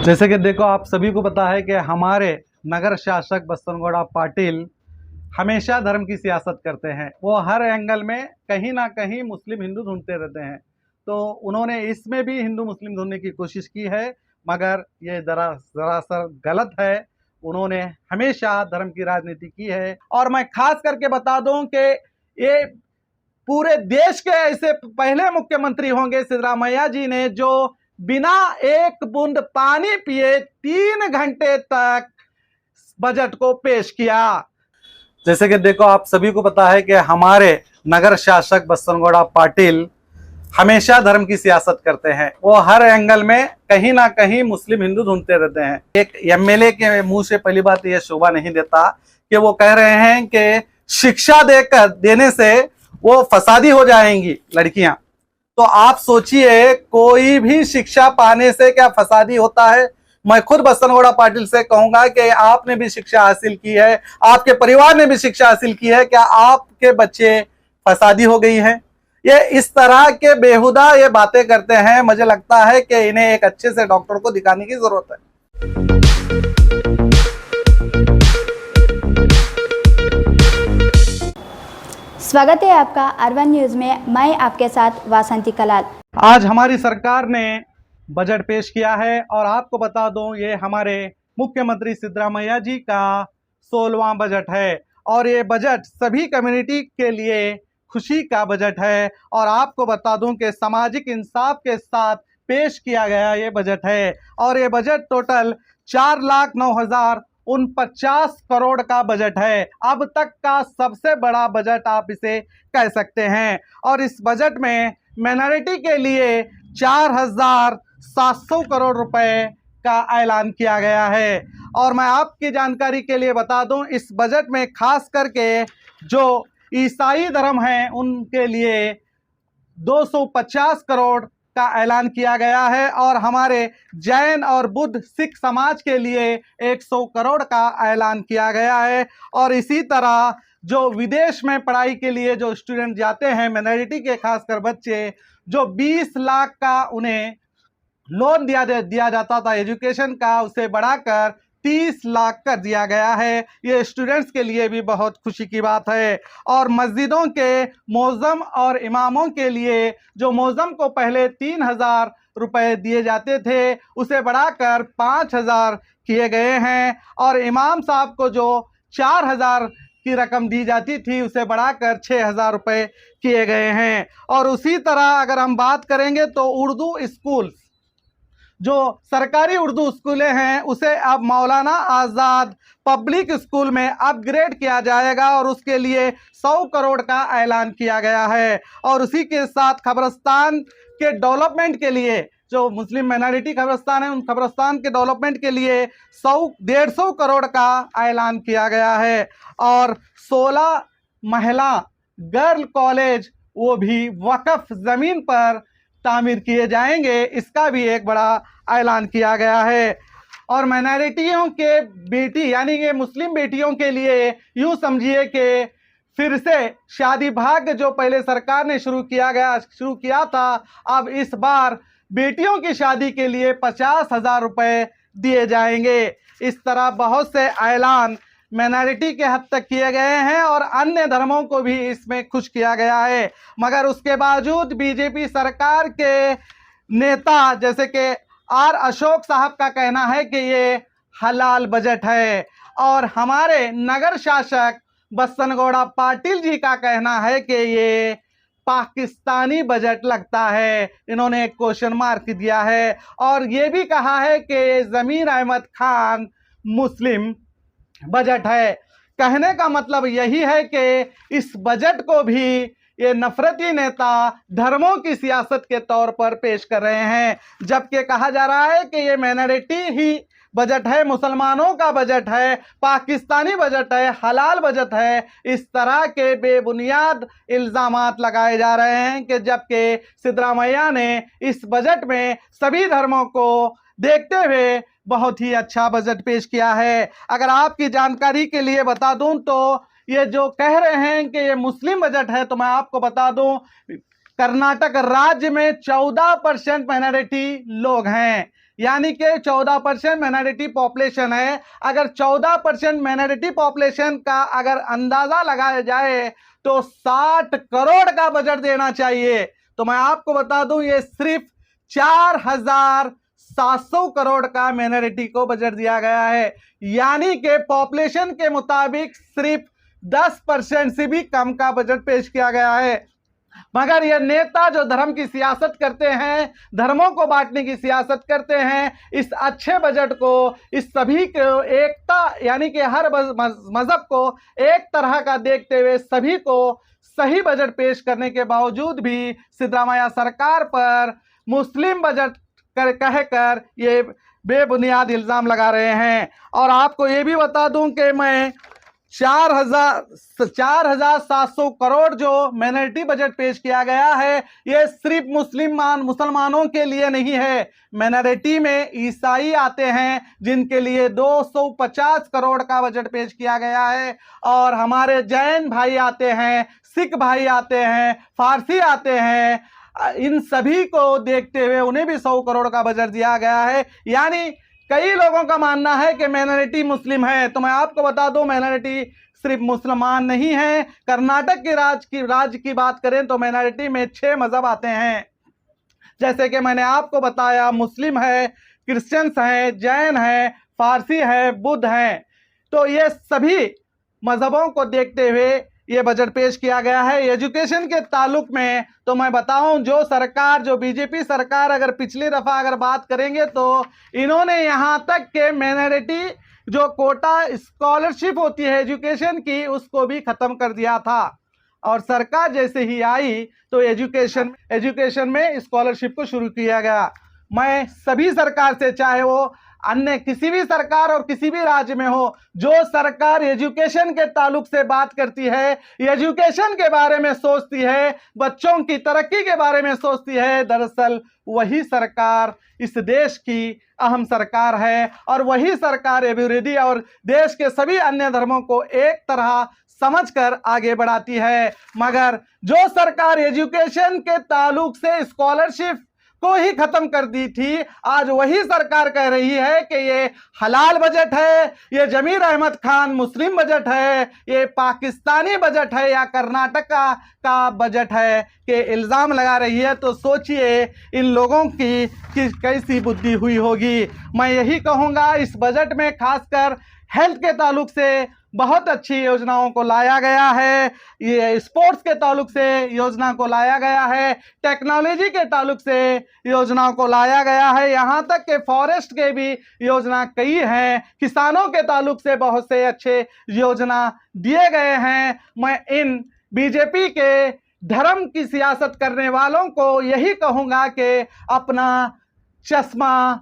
जैसे कि देखो, आप सभी को पता है कि हमारे नगर शासक बसवनगौड़ा पाटिल हमेशा धर्म की सियासत करते हैं। वो हर एंगल में कहीं ना कहीं मुस्लिम हिंदू ढूंढते रहते हैं। तो उन्होंने इसमें भी हिंदू मुस्लिम ढूंढने की कोशिश की है, मगर ये दरअसल गलत है। उन्होंने हमेशा धर्म की राजनीति की है। और मैं खास करके बता दूं कि ये पूरे देश के ऐसे पहले मुख्यमंत्री होंगे सिद्धरामैया जी ने जो बिना एक बूंद पानी पिए 3 घंटे तक बजट को पेश किया। जैसे कि देखो, आप सभी को पता है कि हमारे नगर शासक बसवनगौड़ा पाटिल हमेशा धर्म की सियासत करते हैं। वो हर एंगल में कहीं ना कहीं मुस्लिम हिंदू ढूंढते रहते हैं। एक एमएलए के मुंह से पहली बात यह शोभा नहीं देता कि वो कह रहे हैं कि शिक्षा देने से वो फसादी हो जाएंगी लड़कियां। तो आप सोचिए, कोई भी शिक्षा पाने से क्या फसादी होता है? मैं खुद बसवनगौड़ा पाटिल से कहूंगा कि आपने भी शिक्षा हासिल की है, आपके परिवार ने भी शिक्षा हासिल की है, क्या आपके बच्चे फसादी हो गई हैं? ये इस तरह के बेहुदा ये बातें करते हैं। मुझे लगता है कि इन्हें एक अच्छे से डॉक्टर को दिखाने की जरूरत है। स्वागत है आपका अर्बन न्यूज में। मैं आपके साथ वासंती कलाल। आज हमारी सरकार ने बजट पेश किया है और आपको बता दूं, ये हमारे मुख्यमंत्री सिद्धरामैया जी का 16वां बजट है और ये बजट सभी कम्युनिटी के लिए खुशी का बजट है। और आपको बता दूं कि सामाजिक इंसाफ के साथ पेश किया गया ये बजट है और ये बजट टोटल 4,09,49 करोड़ का बजट है। अब तक का सबसे बड़ा बजट आप इसे कह सकते हैं। और इस बजट में माइनॉरिटी के लिए 4,700 करोड़ रुपए का ऐलान किया गया है। और मैं आपकी जानकारी के लिए बता दूं, इस बजट में खास करके जो ईसाई धर्म है उनके लिए 250 करोड़ का ऐलान किया गया है और हमारे जैन और बुद्ध सिख समाज के लिए 100 करोड़ का ऐलान किया गया है। और इसी तरह जो विदेश में पढ़ाई के लिए जो स्टूडेंट जाते हैं, माइनॉरिटी के खासकर बच्चे, जो 20 लाख का उन्हें लोन दिया जाता था एजुकेशन का, उसे बढ़ाकर 30 लाख कर दिया गया है। ये स्टूडेंट्स के लिए भी बहुत खुशी की बात है। और मस्जिदों के मौज़म और इमामों के लिए जो मौज़म को पहले 3,000 रुपए दिए जाते थे, उसे बढ़ाकर 5,000 किए गए हैं। और इमाम साहब को जो 4,000 की रकम दी जाती थी, उसे बढ़ाकर 6,000 रुपए किए गए हैं। और उसी तरह अगर हम बात करेंगे तो उर्दू स्कूल, जो सरकारी उर्दू स्कूलें हैं, उसे अब मौलाना आज़ाद पब्लिक स्कूल में अपग्रेड किया जाएगा और उसके लिए 100 करोड़ का ऐलान किया गया है। और उसी के साथ कब्रिस्तान के डेवलपमेंट के लिए, जो मुस्लिम माइनॉरिटी कब्रिस्तान है, उन कब्रिस्तान के डेवलपमेंट के लिए 150 करोड़ का ऐलान किया गया है। और 16 महिला गर्ल कॉलेज वो भी वक्फ ज़मीन पर तामीर किए जाएंगे, इसका भी एक बड़ा ऐलान किया गया है। और माइनॉरिटियों के बेटी यानी कि मुस्लिम बेटियों के लिए यूँ समझिए कि फिर से शादी भाग्य जो पहले सरकार ने शुरू किया था, अब इस बार बेटियों की शादी के लिए 50,000 रुपए दिए जाएंगे। इस तरह बहुत से ऐलान माइनॉरिटी के हद तक किए गए हैं और अन्य धर्मों को भी इसमें खुश किया गया है। मगर उसके बावजूद बीजेपी सरकार के नेता जैसे कि आर अशोक साहब का कहना है कि ये हलाल बजट है और हमारे नगर शासक बसवनगौड़ा पाटिल जी का कहना है कि ये पाकिस्तानी बजट लगता है। इन्होंने एक क्वेश्चन मार्क दिया है और ये भी कहा है कि ज़मीर अहमद खान मुस्लिम बजट है। कहने का मतलब यही है कि इस बजट को भी ये नफरती नेता धर्मों की सियासत के तौर पर पेश कर रहे हैं, जबकि कहा जा रहा है कि ये माइनॉरिटी ही बजट है, मुसलमानों का बजट है, पाकिस्तानी बजट है, हलाल बजट है। इस तरह के बेबुनियाद इल्ज़ामात लगाए जा रहे हैं कि जबकि सिद्धरामैया ने इस बजट में सभी धर्मों को देखते हुए बहुत ही अच्छा बजट पेश किया है। अगर आपकी जानकारी के लिए बता दूं तो ये जो कह रहे हैं कि ये मुस्लिम बजट है, तो मैं आपको बता दूं कर्नाटक राज्य में 14% माइनॉरिटी लोग हैं। यानी कि 14% माइनॉरिटी पॉपुलेशन है। अगर 14% माइनॉरिटी पॉपुलेशन का अगर अंदाजा लगाया जाए तो 60 करोड़ का बजट देना चाहिए। तो मैं आपको बता दूं ये सिर्फ 4700 करोड़ का माइनॉरिटी को बजट दिया गया है, यानी कि पॉपुलेशन के मुताबिक सिर्फ 10% से भी कम का बजट पेश किया गया है। मगर ये नेता जो धर्म की सियासत करते हैं, धर्मों को बांटने की सियासत करते हैं, इस अच्छे बजट को, इस सभी को एकता यानी कि हर मजहब को एक तरह का देखते हुए सभी को सही बजट पेश करने के बावजूद भी सिद्धरामैया सरकार पर मुस्लिम बजट कहकर ये बेबुनियाद इल्जाम लगा रहे हैं। और आपको ये भी बता दूं कि मैं 4700 करोड़ जो माइनॉरिटी बजट पेश किया गया है, ये सिर्फ मुसलमानों के लिए नहीं है। माइनॉरिटी में ईसाई आते हैं जिनके लिए 250 करोड़ का बजट पेश किया गया है, और हमारे जैन भाई आते हैं, सिख भाई आते हैं, फारसी आते हैं। इन सभी को देखते हुए उन्हें भी 100 करोड़ का बजट दिया गया है। यानी कई लोगों का मानना है कि माइनॉरिटी मुस्लिम है, तो मैं आपको बता दूं माइनॉरिटी सिर्फ मुसलमान नहीं है। कर्नाटक के राज्य की बात करें तो माइनॉरिटी में 6 मजहब आते हैं, जैसे कि मैंने आपको बताया, मुस्लिम है, क्रिश्चियंस हैं, जैन है, फारसी है, बुद्ध हैं। तो ये सभी मजहबों को देखते हुए ये बजट पेश किया गया है। एजुकेशन के ताल्लुक में तो मैं बताऊं, जो बीजेपी सरकार अगर पिछली दफा अगर बात करेंगे तो इन्होंने यहां तक के माइनॉरिटी जो कोटा स्कॉलरशिप होती है एजुकेशन की, उसको भी खत्म कर दिया था। और सरकार जैसे ही आई तो एजुकेशन में स्कॉलरशिप को शुरू किया गया। मैं सभी सरकार से, चाहे वो अन्य किसी भी सरकार और किसी भी राज्य में हो, जो सरकार एजुकेशन के ताल्लुक से बात करती है, एजुकेशन के बारे में सोचती है, बच्चों की तरक्की के बारे में सोचती है, दरअसल वही सरकार इस देश की अहम सरकार है। और वही सरकार अभिवृद्धि और देश के सभी अन्य धर्मों को एक तरह समझकर आगे बढ़ाती है। मगर जो सरकार एजुकेशन के ताल्लुक से स्कॉलरशिप को ही खत्म कर दी थी, आज वही सरकार कह रही है कि ये हलाल बजट है, ये जमीर अहमद खान मुस्लिम बजट है, ये पाकिस्तानी बजट है या कर्नाटक का बजट है, कि इल्जाम लगा रही है। तो सोचिए इन लोगों की कैसी बुद्धि हुई होगी। मैं यही कहूँगा, इस बजट में खासकर हेल्थ के ताल्लुक से बहुत अच्छी योजनाओं को लाया गया है, ये स्पोर्ट्स के ताल्लुक से योजना को लाया गया है, टेक्नोलॉजी के ताल्लुक से योजनाओं को लाया गया है, यहाँ तक के फॉरेस्ट के भी योजना कई हैं, किसानों के ताल्लुक से बहुत से अच्छे योजना दिए गए हैं। मैं इन बीजेपी के धर्म की सियासत करने वालों को यही कहूँगा कि अपना चश्मा,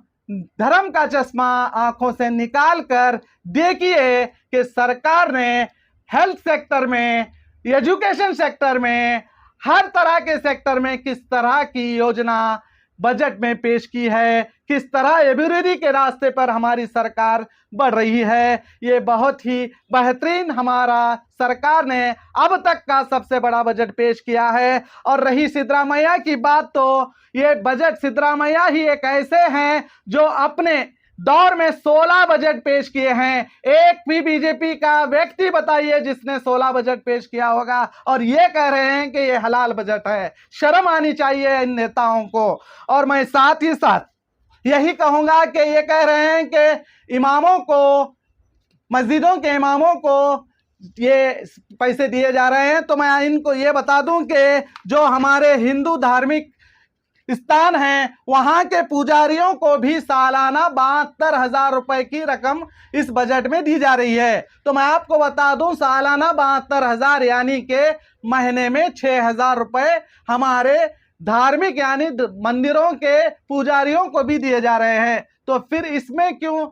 धर्म का चश्मा आंखों से निकाल कर देखिए कि सरकार ने हेल्थ सेक्टर में, एजुकेशन सेक्टर में, हर तरह के सेक्टर में किस तरह की योजना बजट में पेश की है, किस तरह अभिवृद्धि के रास्ते पर हमारी सरकार बढ़ रही है। ये बहुत ही बेहतरीन हमारा सरकार ने अब तक का सबसे बड़ा बजट पेश किया है। और रही सिद्धरामैया की बात, तो ये बजट सिद्धरामैया ही एक ऐसे हैं जो अपने दौर में 16 बजट पेश किए हैं। एक भी बीजेपी का व्यक्ति बताइए जिसने 16 बजट पेश किया होगा, और ये कह रहे हैं कि ये हलाल बजट है। शर्म आनी चाहिए इन नेताओं को। और मैं साथ ही साथ यही कहूंगा कि ये कह रहे हैं कि इमामों को, मस्जिदों के इमामों को ये पैसे दिए जा रहे हैं, तो मैं इनको ये बता दूं कि जो हमारे हिंदू धार्मिक स्थान हैं, वहां के पुजारियों को भी सालाना 72,000 रुपए की रकम इस बजट में दी जा रही है। तो मैं आपको बता दूं, सालाना 72,000 यानी कि महीने में 6,000 रुपए हमारे धार्मिक यानी मंदिरों के पुजारियों को भी दिए जा रहे हैं। तो फिर इसमें क्यों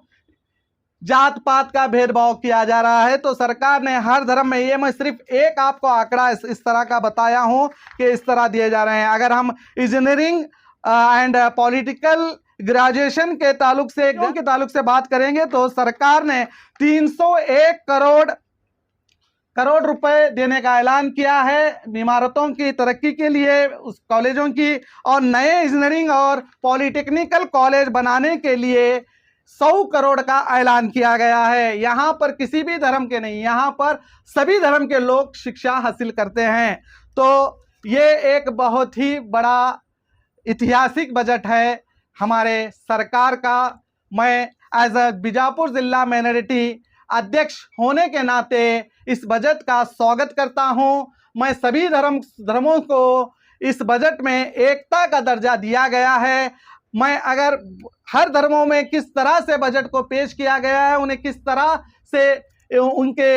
जात पात का भेदभाव किया जा रहा है? तो सरकार ने हर धर्म में, ये मैं सिर्फ एक आपको आंकड़ा इस तरह का बताया हूं कि इस तरह दिए जा रहे हैं। अगर हम इंजीनियरिंग एंड पॉलिटिकल ग्रेजुएशन के ताल्लुक से बात करेंगे तो सरकार ने 301 करोड़ करोड़ रुपए देने का ऐलान किया है इमारतों की तरक्की के लिए, उस कॉलेजों की, और नए इंजीनियरिंग और पॉलिटेक्निकल कॉलेज बनाने के लिए 100 करोड़ का ऐलान किया गया है। यहाँ पर किसी भी धर्म के नहीं, यहाँ पर सभी धर्म के लोग शिक्षा हासिल करते हैं। तो ये एक बहुत ही बड़ा ऐतिहासिक बजट है हमारे सरकार का। मैं एज अ बीजापुर जिला माइनॉरिटी अध्यक्ष होने के नाते इस बजट का स्वागत करता हूं। मैं सभी धर्मों को इस बजट में एकता का दर्जा दिया गया है। मैं अगर हर धर्मों में किस तरह से बजट को पेश किया गया है, उन्हें किस तरह से उनके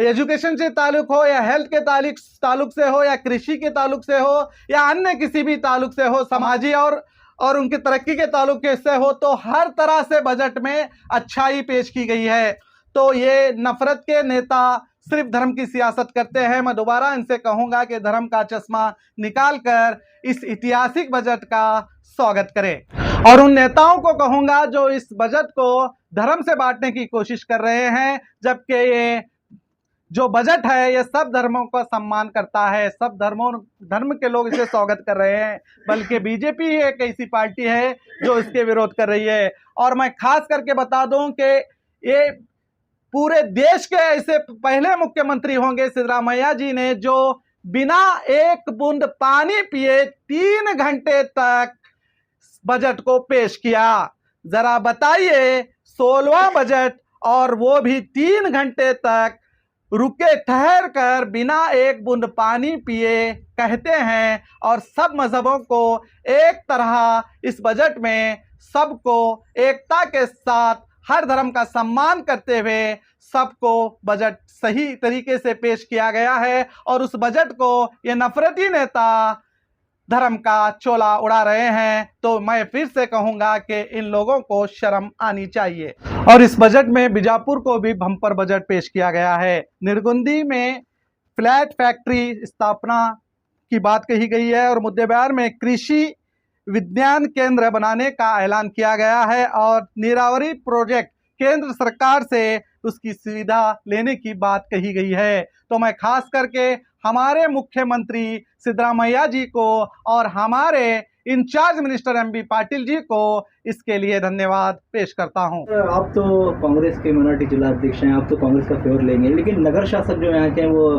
एजुकेशन से ताल्लुक हो या हेल्थ के ताल्लुक से हो या कृषि के ताल्लुक से हो या अन्य किसी भी ताल्लुक से हो, समाजी और उनकी तरक्की के ताल्लुक से हो, तो हर तरह से बजट में अच्छाई पेश की गई है। तो ये नफरत के नेता सिर्फ धर्म की सियासत करते हैं। मैं दोबारा इनसे कहूंगा कि धर्म का चश्मा निकालकर इस ऐतिहासिक बजट का स्वागत करें। और उन नेताओं को कहूंगा जो इस बजट को धर्म से बांटने की कोशिश कर रहे हैं, जबकि ये जो बजट है ये सब धर्मों का सम्मान करता है, सब धर्म के लोग इसे स्वागत कर रहे हैं, बल्कि बीजेपी एक ऐसी पार्टी है जो इसके विरोध कर रही है। और मैं खास करके बता दूं कि ये पूरे देश के ऐसे पहले मुख्यमंत्री होंगे सिद्धरामैया जी ने जो बिना एक बूंद पानी पिए 3 घंटे तक बजट को पेश किया। जरा बताइए, 16वां बजट और वो भी 3 घंटे तक रुके ठहर कर बिना एक बूंद पानी पिए कहते हैं। और सब मजहबों को एक तरह इस बजट में सबको एकता के साथ हर धर्म का सम्मान करते हुए सबको बजट सही तरीके से पेश किया गया है। और उस बजट को ये नफरती नेता धर्म का चोला उड़ा रहे हैं। तो मैं फिर से कहूंगा कि इन लोगों को शर्म आनी चाहिए। और इस बजट में बीजापुर को भी बम्पर बजट पेश किया गया है। निर्गुंदी में फ्लैट फैक्ट्री स्थापना की बात कही गई है और मुद्देबिहार में कृषि विज्ञान केंद्र बनाने का ऐलान किया गया है और नीरावरी प्रोजेक्ट केंद्र सरकार से उसकी सुविधा लेने की बात कही गई है। तो मैं खास करके हमारे मुख्यमंत्री सिद्धरामैया जी को और हमारे in charge minister MB Patil ji को इसके लिए धन्यवाद पेश करता हूं। आप तो कांग्रेस के मिनोरिटी जिला अध्यक्ष हैं, आप तो कांग्रेस का फेवर लेंगे, लेकिन नगर शासक जो यहाँ के हैं वो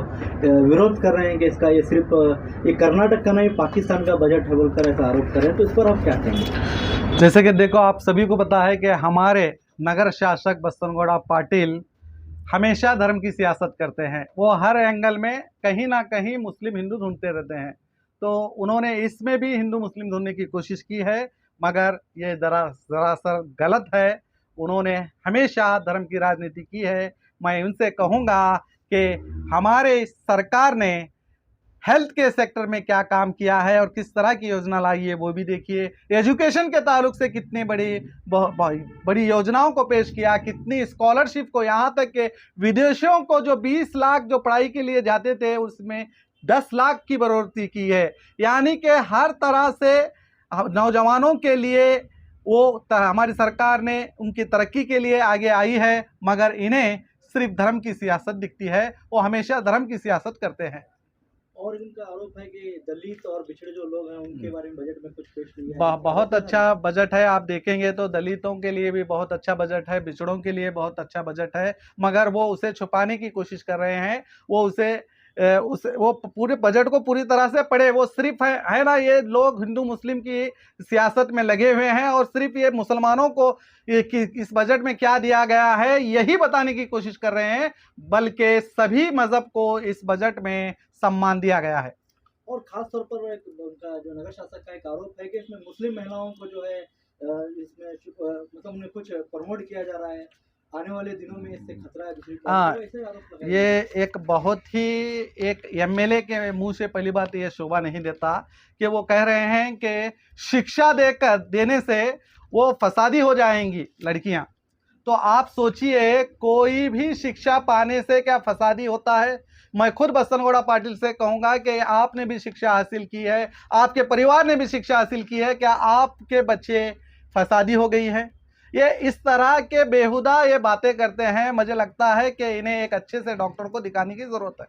विरोध कर रहे हैं कि इसका ये सिर्फ ये कर्नाटक का नहीं पाकिस्तान का बजट है बोलकर ऐसा आरोप कर रहे हैं। तो इस पर आप क्या कहेंगे? जैसे कि देखो, आप सभी को पता है कि हमारे नगर शासक बसवनगौड़ा पाटिल हमेशा धर्म की सियासत करते हैं। वो हर एंगल में कहीं ना कहीं मुस्लिम हिंदू ढूंढते रहते हैं। तो उन्होंने इसमें भी हिंदू मुस्लिम ढूंढने की कोशिश की है, मगर ये दरअसल गलत है। उन्होंने हमेशा धर्म की राजनीति की है। मैं उनसे कहूँगा कि हमारे सरकार ने हेल्थ के सेक्टर में क्या काम किया है और किस तरह की योजना लाई है वो भी देखिए। एजुकेशन के ताल्लुक से कितनी बड़ी योजनाओं को पेश किया, कितनी स्कॉलरशिप को, यहाँ तक कि विदेशों को जो 20 लाख जो पढ़ाई के लिए जाते थे उसमें 10 लाख की बढ़ोतरी की है। यानी कि हर तरह से नौजवानों के लिए वो हमारी सरकार ने उनकी तरक्की के लिए आगे आई है, मगर इन्हें सिर्फ धर्म की सियासत दिखती है। वो हमेशा धर्म की सियासत करते हैं। और इनका आरोप है कि दलित और पिछड़े जो लोग हैं उनके बारे में बजट में कुछ पेश नहीं है। बहुत अच्छा बजट है। आप देखेंगे तो दलितों के लिए भी बहुत अच्छा बजट है, पिछड़ों के लिए बहुत अच्छा बजट है, मगर वो उसे छुपाने की कोशिश कर रहे हैं। वो पूरे बजट को पूरी तरह से पढ़े। वो सिर्फ है ना, ये लोग हिंदू मुस्लिम की सियासत में लगे हुए हैं और सिर्फ ये मुसलमानों को इस बजट में क्या दिया गया है यही बताने की कोशिश कर रहे हैं, बल्कि सभी मजहब को इस बजट में सम्मान दिया गया है। और खास तौर पर उनका जो नगर शासक का एक आरोप है कि इसमें मुस्लिम महिलाओं को जो है इसमें मतलब उन्हें कुछ प्रमोट किया जा रहा है, आने वाले दिनों में इससे खतरा है। हाँ, ये एक बहुत ही एक एमएलए के मुंह से पहली बात ये शोभा नहीं देता कि वो कह रहे हैं कि शिक्षा देने से वो फसादी हो जाएंगी लड़कियां। तो आप सोचिए, कोई भी शिक्षा पाने से क्या फसादी होता है? मैं खुद बसवनगौड़ा पाटिल से कहूँगा कि आपने भी शिक्षा हासिल की है, आपके परिवार ने भी शिक्षा हासिल की है, क्या आपके बच्चे फसादी हो गई है? ये इस तरह के बेहुदा ये बातें करते हैं। मुझे लगता है कि इन्हें एक अच्छे से डॉक्टर को दिखाने की ज़रूरत है।